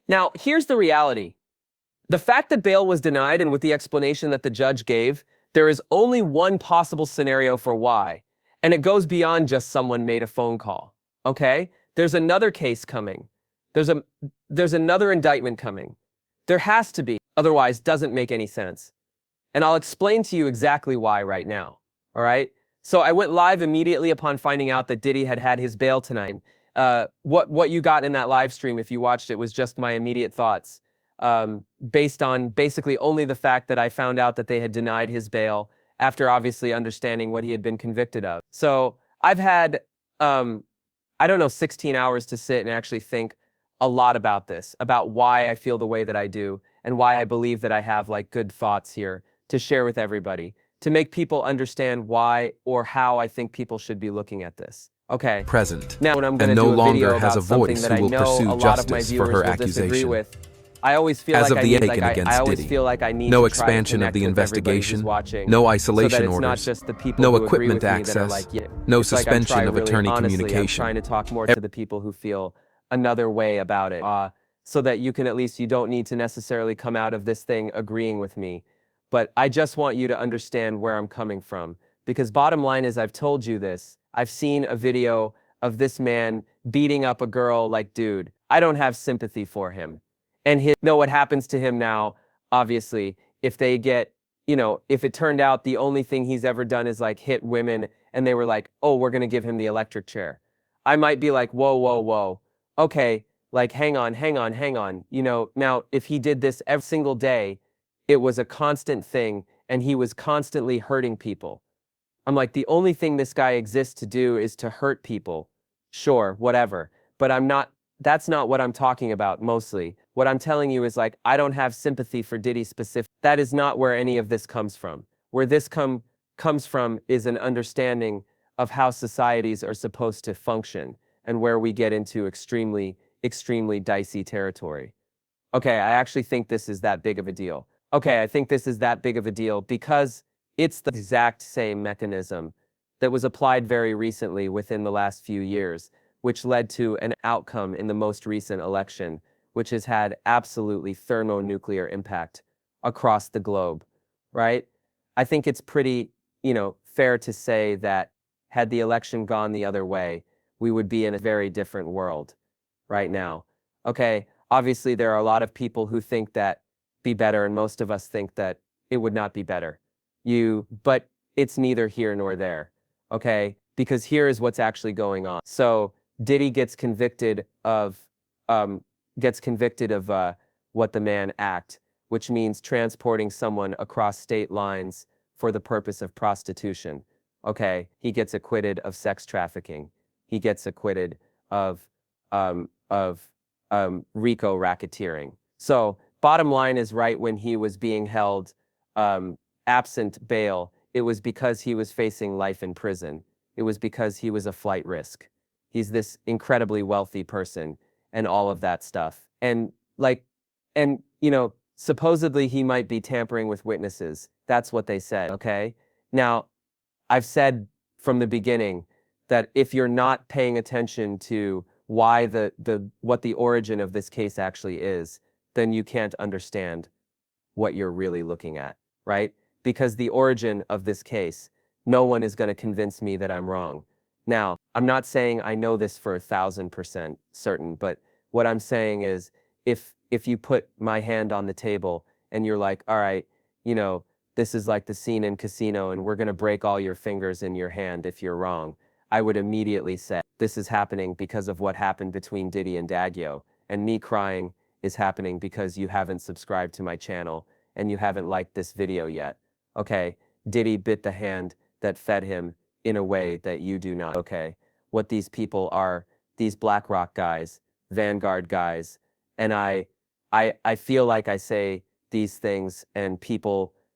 Now, here's the reality. The fact that bail was denied and with the explanation that the judge gave, there is only one possible scenario for why. And it goes beyond just someone made a phone call. Okay? There's another case coming. There's another indictment coming. There has to be. Otherwise, doesn't make any sense. And I'll explain to you exactly why right now. All right? So I went live immediately upon finding out that Diddy had had his bail tonight. What you got in that live stream, if you watched it, was just my immediate thoughts, based on basically only the fact that I found out that they had denied his bail after obviously understanding what he had been convicted of. So I've had, I don't know, 16 hours to sit and actually think a lot about this, about why I feel the way that I do and why I believe that I have like good thoughts here to share with everybody, to make people understand why or how I think people should be looking at this. Okay. Present. Now, when I'm going to and no do a video longer has about a something voice that who I will know a pursue lot of my justice for viewers her will disagree accusation. with, I always feel As like of I the need, Aiken against I always Diddy, feel like I need no to try to expansion of connect the with everybody who's investigation, watching, no so isolation that it's not orders, just the people no who agree equipment with me that are access, like, yeah. no It's like I'm suspension trying of really, attorney honestly, communication. I'm trying to talk more to the people who feel another way about it, so that you can at least, you don't need to necessarily come out of this thing agreeing with me. But I just want you to understand where I'm coming from. Because bottom line is, I've told you this. I've seen a video of this man beating up a girl. Like, dude, I don't have sympathy for him. And know what happens to him now, obviously, if they get, if it turned out the only thing he's ever done is like hit women and they were like, oh, we're going to give him the electric chair. I might be like, whoa, whoa, whoa. Okay, like, hang on. Now, if he did this every single day, it was a constant thing and he was constantly hurting people. I'm like, the only thing this guy exists to do is to hurt people. Sure, whatever. But that's not what I'm talking about mostly. What I'm telling you is like, I don't have sympathy for Diddy specific. That is not where any of this comes from. Where this comes from is an understanding of how societies are supposed to function and where we get into extremely, extremely dicey territory. Okay, I actually think this is that big of a deal. Okay, I think this is that big of a deal because it's the exact same mechanism that was applied very recently within the last few years, which led to an outcome in the most recent election, which has had absolutely thermonuclear impact across the globe, right? I think it's pretty, fair to say that had the election gone the other way, we would be in a very different world right now. Okay, obviously there are a lot of people who think that be better, and most of us think that it would not be better. But it's neither here nor there, okay? Because here is what's actually going on. So Diddy gets convicted of what the Mann Act, which means transporting someone across state lines for the purpose of prostitution. Okay, he gets acquitted of sex trafficking. He gets acquitted of RICO racketeering. So bottom line is, right when he was being held absent bail, it was because he was facing life in prison. It was because he was a flight risk. He's this incredibly wealthy person and all of that stuff. And supposedly he might be tampering with witnesses. That's what they said, okay? Now, I've said from the beginning that if you're not paying attention to why what the origin of this case actually is, then you can't understand what you're really looking at, right? Because the origin of this case, no one is going to convince me that I'm wrong. Now, I'm not saying I know this for 1,000% certain, but what I'm saying is if you put my hand on the table and you're like, all right, this is like the scene in Casino and we're going to break all your fingers in your hand if you're wrong, I would immediately say, this is happening because of what happened between Diddy and Daggio, and me crying is happening because you haven't subscribed to my channel and you haven't liked this video yet. Okay, Diddy bit the hand that fed him in a way that you do not. Okay, what these people are, these BlackRock guys, Vanguard guys, and I feel like I say these things and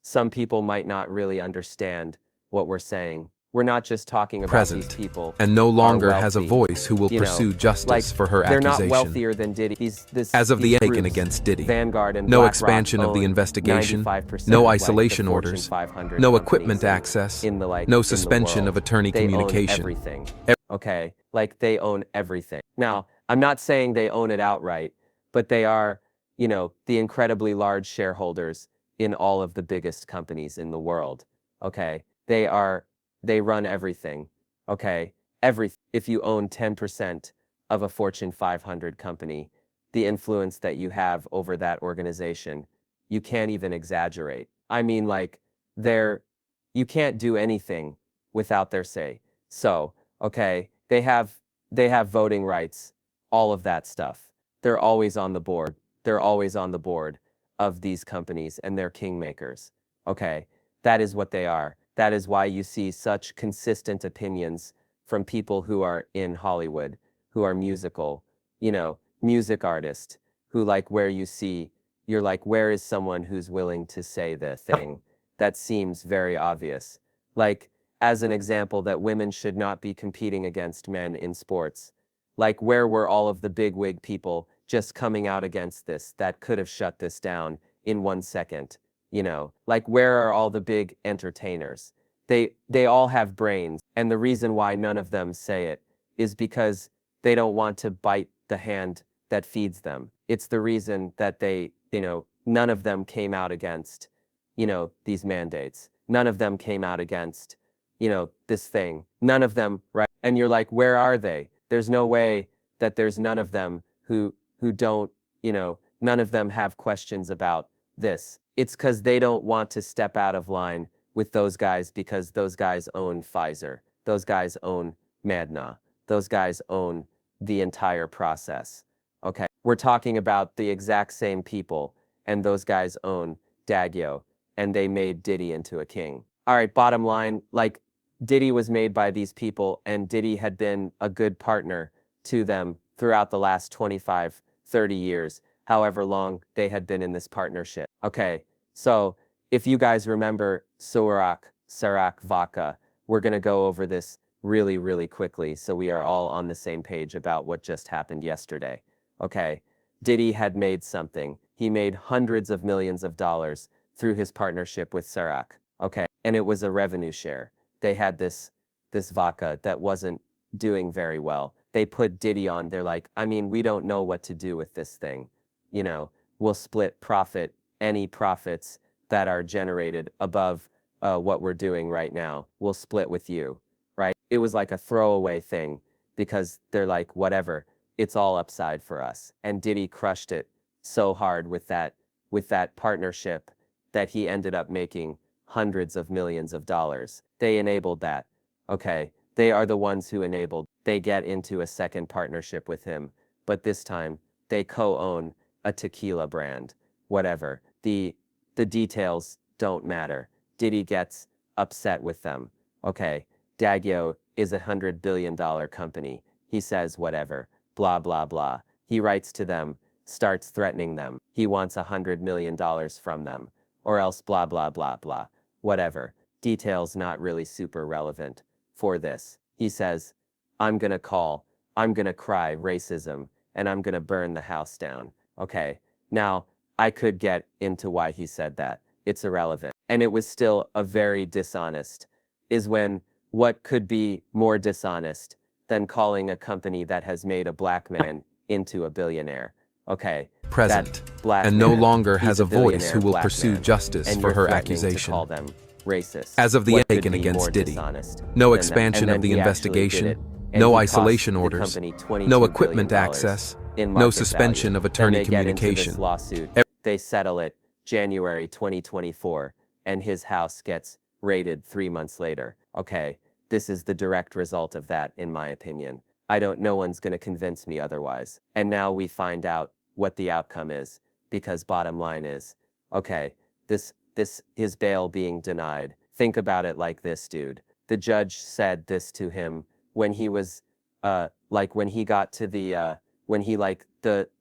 some people might not really understand what we're saying. We're not just talking about these people and no longer wealthy, has a voice who will pursue justice for her they're accusation. They're not wealthier than Diddy. As of the Aiken groups, against Diddy, Vanguard and no BlackRock expansion of the investigation, 95% no of, isolation the orders, Fortune 500 no companies equipment access, in no suspension of attorney they communication. Own everything. Okay, like they own everything. Now, I'm not saying they own it outright, but they are, the incredibly large shareholders in all of the biggest companies in the world. Okay. They run everything. Okay. If you own 10% of a Fortune 500 company, the influence that you have over that organization, you can't even exaggerate. I mean, like, you can't do anything without their say. So, okay, they have voting rights, all of that stuff. They're always on the board. They're always on the board of these companies, and they're kingmakers. Okay, that is what they are. That is why you see such consistent opinions from people who are in Hollywood, who are music artists, who, like, you're like, where is someone who's willing to say the thing that seems very obvious? Like, as an example, that women should not be competing against men in sports. Like, where were all of the bigwig people just coming out against this that could have shut this down in 1 second? Like, where are all the big entertainers? They all have brains, and the reason why none of them say it is because they don't want to bite the hand that feeds them. It's the reason that none of them came out against, these mandates. None of them came out against, this thing. None of them, right? And you're like, where are they? There's no way that there's none of them who don't, none of them have questions about this. It's because they don't want to step out of line with those guys, because those guys own Pfizer. Those guys own Magna. Those guys own the entire process. Okay. We're talking about the exact same people, and those guys own Daggio, and they made Diddy into a king. All right, bottom line, like, Diddy was made by these people, and Diddy had been a good partner to them throughout the last 25, 30 years, however long they had been in this partnership. Okay, so if you guys remember Sarak Vaca, we're going to go over this really, really quickly so we are all on the same page about what just happened yesterday. Okay, Diddy had made something. He made hundreds of millions of dollars through his partnership with Sarak. Okay, and it was a revenue share. They had this Vaca that wasn't doing very well. They put Diddy on. They're like, I mean, we don't know what to do with this thing. We'll split any profits that are generated above what we're doing right now. We'll split with you, right? It was like a throwaway thing because they're like, whatever, it's all upside for us. And Diddy crushed it so hard with that partnership that he ended up making hundreds of millions of dollars. They enabled that. Okay, they are the ones who enabled. They get into a second partnership with him, but this time they co-own a tequila brand. Whatever. The details don't matter. Diddy gets upset with them. Okay, Daggio is $100 billion company. He says whatever, blah, blah, blah. He writes to them, starts threatening them. He wants $100 million from them, or else blah, blah, blah, blah. Whatever. Details not really super relevant for this. He says, I'm gonna cry racism, and I'm gonna burn the house down. Okay, now, I could get into why he said that. It's irrelevant. And it was still a very dishonest, is when what could be more dishonest than calling a company that has made a black man into a billionaire? Okay. Present, black and no man, longer he's has a a voice billionaire who will black pursue man, justice and for you're her threatening to accusation. call them racist. As of the What could Aiken be against more Diddy, dishonest no than that? expansion And of then the he actually did investigation, it, and no he cost isolation the orders, company $22 no equipment billion access, in no market suspension value. of Then attorney they get into communication. this lawsuit. They settle it January 2024, and his house gets raided 3 months later. Okay, this is the direct result of that, in my opinion. No one's going to convince me otherwise. And now we find out what the outcome is, because bottom line is, okay, this his bail being denied. Think about it like this, dude. The judge said this to him when he was, when he got to the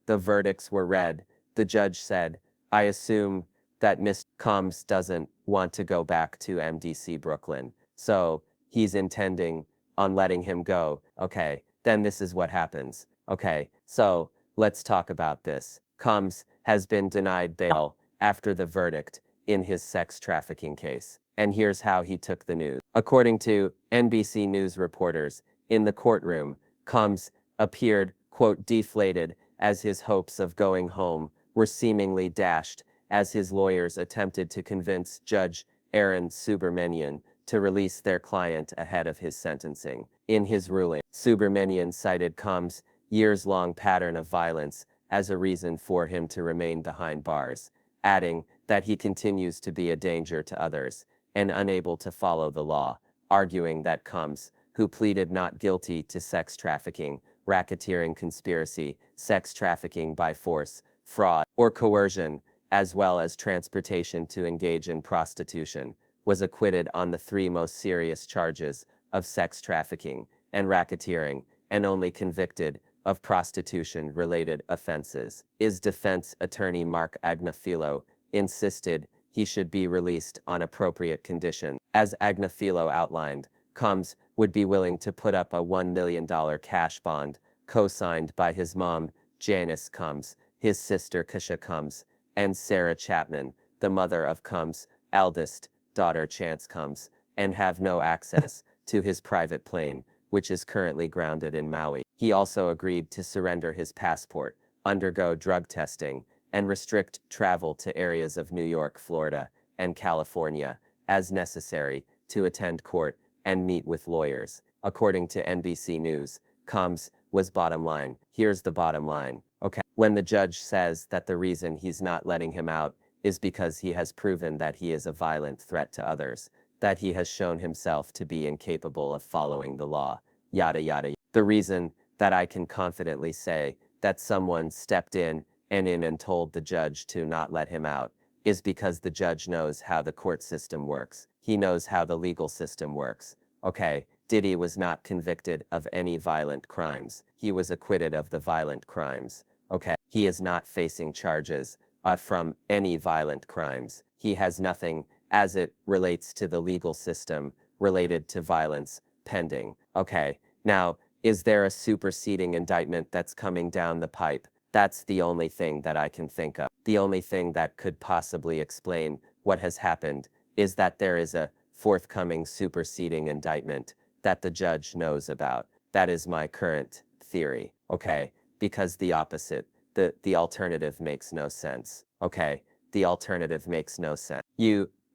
verdicts were read. The judge said, I assume that Mr. Combs doesn't want to go back to MDC Brooklyn, so he's intending on letting him go. Okay, then this is what happens. Okay, so let's talk about this. Combs has been denied bail after the verdict in his sex trafficking case. And here's how he took the news. According to NBC News reporters, in the courtroom, Combs appeared, quote, deflated as his hopes of going home were seemingly dashed as his lawyers attempted to convince Judge Aaron Subramanian to release their client ahead of his sentencing. In his ruling, Subramanian cited Combs' years-long pattern of violence as a reason for him to remain behind bars, adding that he continues to be a danger to others and unable to follow the law, arguing that Combs, who pleaded not guilty to sex trafficking, racketeering conspiracy, sex trafficking by force, fraud, or coercion, as well as transportation to engage in prostitution, was acquitted on the three most serious charges of sex trafficking and racketeering, and only convicted of prostitution-related offenses. His defense attorney Mark Agnafilo insisted he should be released on appropriate conditions. As Agnafilo outlined, Combs would be willing to put up a $1 million cash bond, co-signed by his mom, Janice Combs, his sister Kisha Combs, and Sarah Chapman, the mother of Combs' eldest daughter Chance Combs, and have no access to his private plane, which is currently grounded in Maui. He also agreed to surrender his passport, undergo drug testing, and restrict travel to areas of New York, Florida, and California, as necessary, to attend court and meet with lawyers. According to NBC News, Combs was bottom line. Here's the bottom line. Okay. When the judge says that the reason he's not letting him out is because he has proven that he is a violent threat to others, that he has shown himself to be incapable of following the law, yada yada. The reason that I can confidently say that someone stepped in and told the judge to not let him out is because the judge knows how the court system works. He knows how the legal system works. Okay, Diddy was not convicted of any violent crimes. He was acquitted of the violent crimes. Okay, he is not facing charges from any violent crimes. He has nothing as it relates to the legal system related to violence pending. Okay, now, is there a superseding indictment that's coming down the pipe? That's the only thing that I can think of. The only thing that could possibly explain what has happened is that there is a forthcoming superseding indictment that the judge knows about. That is my current theory, okay? Because the opposite, the alternative makes no sense, okay? The alternative makes no sense.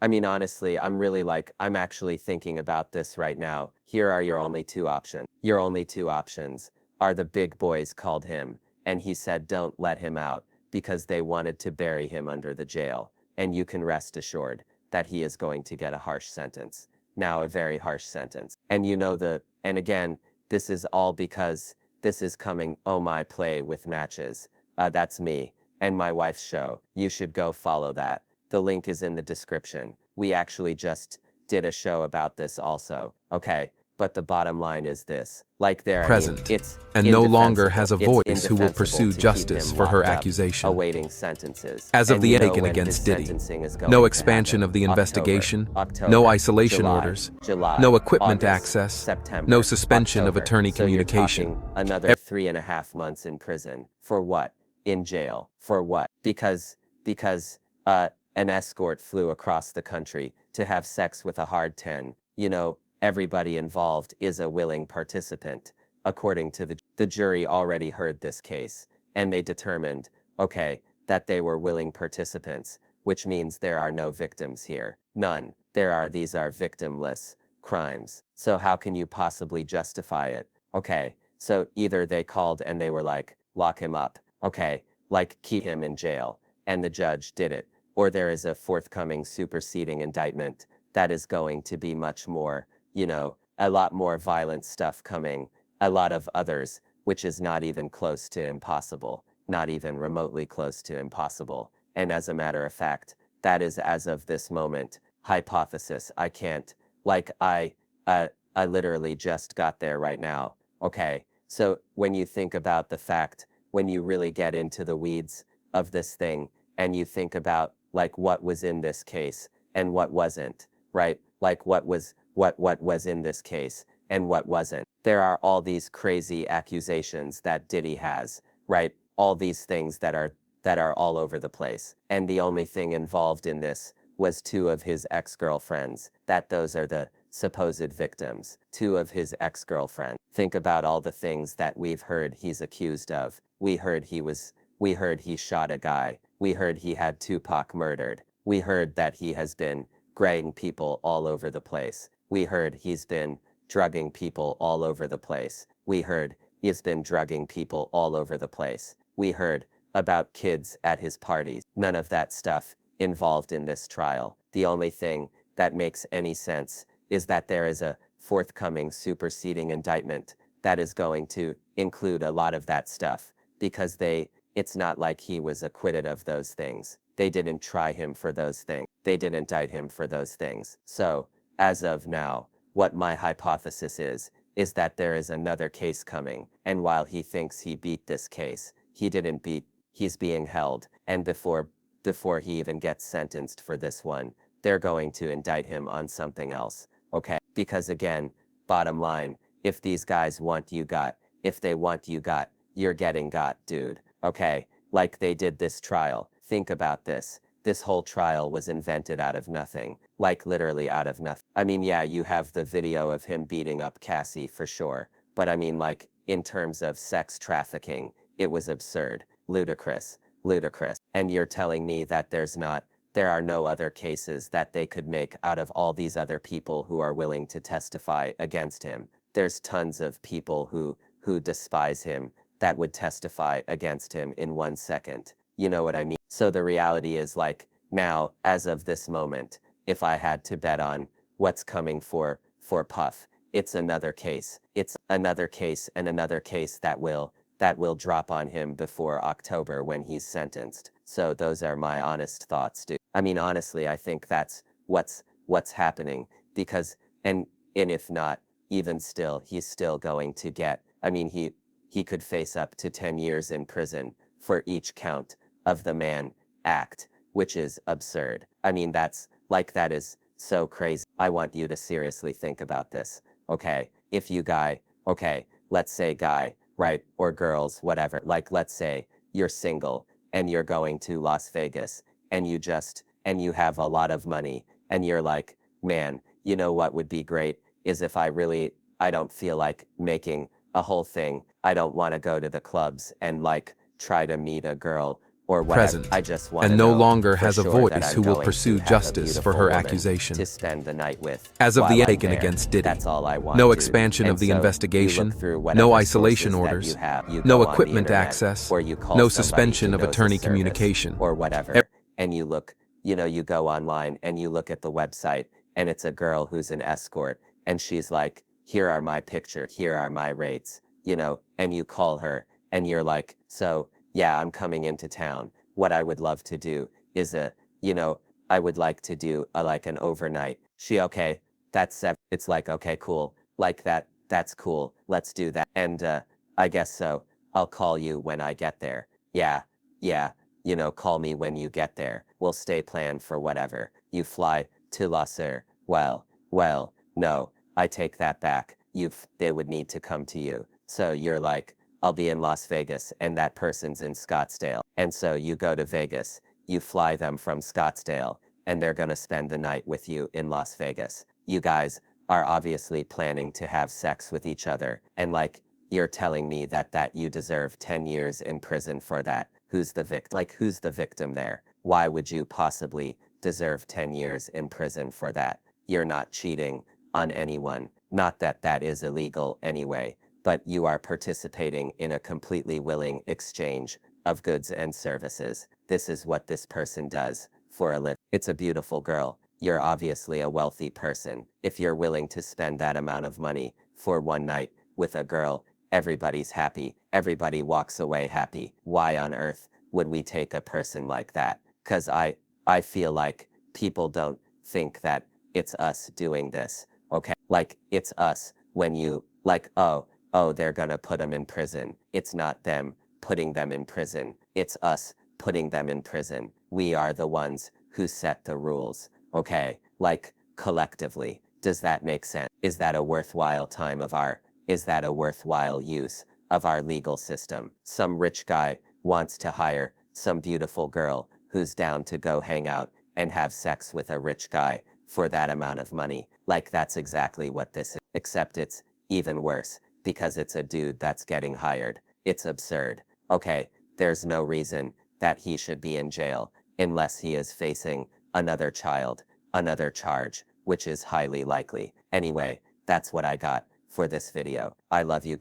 Honestly, I'm actually thinking about this right now. Here are your only two options. Your only two options are the big boys called him, and he said don't let him out because they wanted to bury him under the jail. And you can rest assured that he is going to get a harsh sentence. Now, a very harsh sentence. And and again, this is all because this is coming, oh my, play with matches. That's me and my wife's show. You should go follow that. The link is in the description. We actually just did a show about this also. Okay, but the bottom line is this. Present, it's and no longer has a indefensible. voice who will pursue To keep justice him for her locked up, accusation. awaiting sentences. As of And the you know Aiken when against his Diddy, sentencing is going no to expansion happen. of the investigation, October, no isolation July, orders, July, no equipment August, access, September, no suspension of October. attorney So you're communication. talking another 3.5 months in prison. For what? In jail. For what? Because an escort flew across the country to have sex with a hard 10. Everybody involved is a willing participant. According to the jury already heard this case, and they determined, okay, that they were willing participants, which means there are no victims here. None. These are victimless crimes. So how can you possibly justify it? Okay, so either they called and they were like, lock him up. Okay, like keep him in jail, and the judge did it. Or there is a forthcoming superseding indictment that is going to be much more, a lot more violent stuff coming, a lot of others, which is not even close to impossible, not even remotely close to impossible. And as a matter of fact, that is, as of this moment, hypothesis. I can't, I literally just got there right now. Okay, so when you think about the fact, when you really get into the weeds of this thing, and you think about what was in this case and what wasn't, right? What was in this case and what wasn't. There are all these crazy accusations that Diddy has, right? All these things that are all over the place. And the only thing involved in this was 2 of his ex-girlfriends, those are the supposed victims, 2 of his ex-girlfriends. Think about all the things that we've heard he's accused of, We heard he shot a guy. We heard he had Tupac murdered. We heard that he has been graying people all over the place. We heard he's been drugging people all over the place. We heard he's been drugging people all over the place. We heard about kids at his parties. None of that stuff involved in this trial. The only thing that makes any sense is that there is a forthcoming superseding indictment that is going to include a lot of that stuff because it's not like he was acquitted of those things. They didn't try him for those things. They didn't indict him for those things. So, as of now, what my hypothesis is that there is another case coming, and while he thinks he beat this case, he didn't beat, he's being held, and before he even gets sentenced for this one, they're going to indict him on something else, okay? Because again, bottom line, if these guys want you got, if they want you got, you're getting got, dude, okay? Like they did this trial. Think about this. This whole trial was invented out of nothing, like literally out of nothing. I mean, yeah, you have the video of him beating up Cassie for sure, but I mean, like, in terms of sex trafficking, it was absurd, ludicrous. And you're telling me that there are no other cases that they could make out of all these other people who are willing to testify against him. There's tons of people who despise him that would testify against him in 1 second. You know what I mean? So the reality is, like, now, as of this moment, if I had to bet on what's coming for Puff, it's another case. It's another case and another case that will drop on him before October when he's sentenced. So those are my honest thoughts, dude. I mean, honestly, I think that's what's happening because, and if not, even still, he's still going to get, I mean, he could face up to 10 years in prison for each count of the Mann Act, which is absurd. I mean, that is so crazy. I want you to seriously think about this, okay? If you let's say guy, right, or girls, whatever, like let's say you're single and you're going to Las Vegas and you have a lot of money and you're like, man, you know what would be great is if I don't feel like making a whole thing. I don't want to go to the clubs and like try to meet a girl or whatever. Present, I just want and to no know longer for has a sure that voice I'm who will going pursue to have a justice for beautiful her woman accusation. to spend the night with. As of while the I'm taken there. against Diddy, That's all I want, no dude. expansion And of the so investigation, you look through no whatever isolation sources that orders, you have. You no go on the equipment internet, access, or you call no somebody suspension who of knows attorney a service communication. or whatever, and you look, you go online and you look at the website and it's a girl who's an escort and she's like, here are my pictures, here are my rates, and you call her and you're like, so yeah, I'm coming into town. What I would love to do is I would like to do like an overnight. Okay, it's like, okay, cool. Like that's cool. Let's do that. And I guess so. I'll call you when I get there. Yeah. Call me when you get there. We'll stay planned for whatever. You fly to Lasser. Well, no, I take that back. They would need to come to you. So you're like, I'll be in Las Vegas and that person's in Scottsdale. And so you go to Vegas, you fly them from Scottsdale, and they're going to spend the night with you in Las Vegas. You guys are obviously planning to have sex with each other. And like, you're telling me that you deserve 10 years in prison for that. Who's the victim? Like, who's the victim there? Why would you possibly deserve 10 years in prison for that? You're not cheating on anyone. Not that that is illegal anyway, but you are participating in a completely willing exchange of goods and services. This is what this person does for a living. It's a beautiful girl. You're obviously a wealthy person. If you're willing to spend that amount of money for one night with a girl, everybody's happy. Everybody walks away happy. Why on earth would we take a person like that? Because I feel like people don't think that it's us doing this, okay? Like, it's us when you, like, oh, they're gonna put them in prison. It's not them putting them in prison. It's us putting them in prison. We are the ones who set the rules, okay? Like, collectively. Does that make sense? Is that a worthwhile use of our legal system? Some rich guy wants to hire some beautiful girl who's down to go hang out and have sex with a rich guy for that amount of money. Like, that's exactly what this is, except it's even worse because it's a dude that's getting hired. It's absurd. okay, there's no reason that he should be in jail unless he is facing another child, another charge, which is highly likely. Anyway, that's what I got for this video. I love you.